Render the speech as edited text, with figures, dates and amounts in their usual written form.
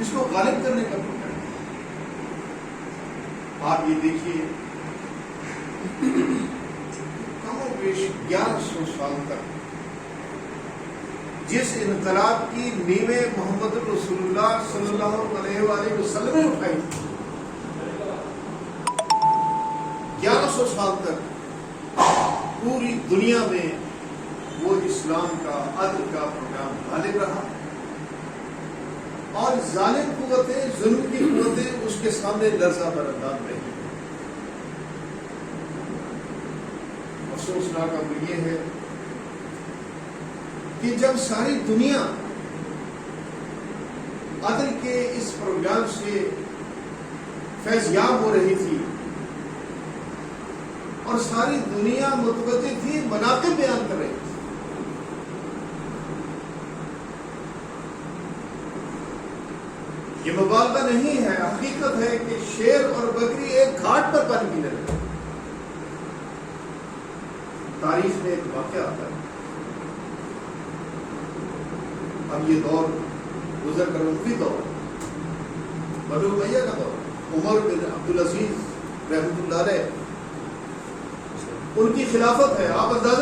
اس کو غالب کرنے کا پروگرام. آپ یہ دیکھیے کم و بیش 1100 سال تک جس انقلاب کی نیمیں محمد رسول اللہ صلی اللہ علیہ وآلہ وسلم نے اٹھائی تھی، 1100 سال تک پوری دنیا میں وہ اسلام کا عدل کا پروگرام غالب رہا، اور ظالم قوتیں، ظلم کی قوتیں اس کے سامنے لرزہ بردار رہی. افسوسناک امر یہ ہے کہ جب ساری دنیا عدل کے اس پروگرام سے فیض یاب ہو رہی تھی اور ساری دنیا متوجہ تھی، مناقب بیان کر رہی تھی، یہ مبالغہ نہیں ہے، حقیقت ہے کہ شیر اور بکری ایک گھاٹ پر پانی پینے لگے. تاریخ میں ایک واقعہ آتا ہے. اب یہ دور گزر کر وقتی دور، بنو امیہ کا دور، عمر بن عبدالعزیز رحمۃ اللہ علیہ ان کی خلافت ہے. آپ اندازہ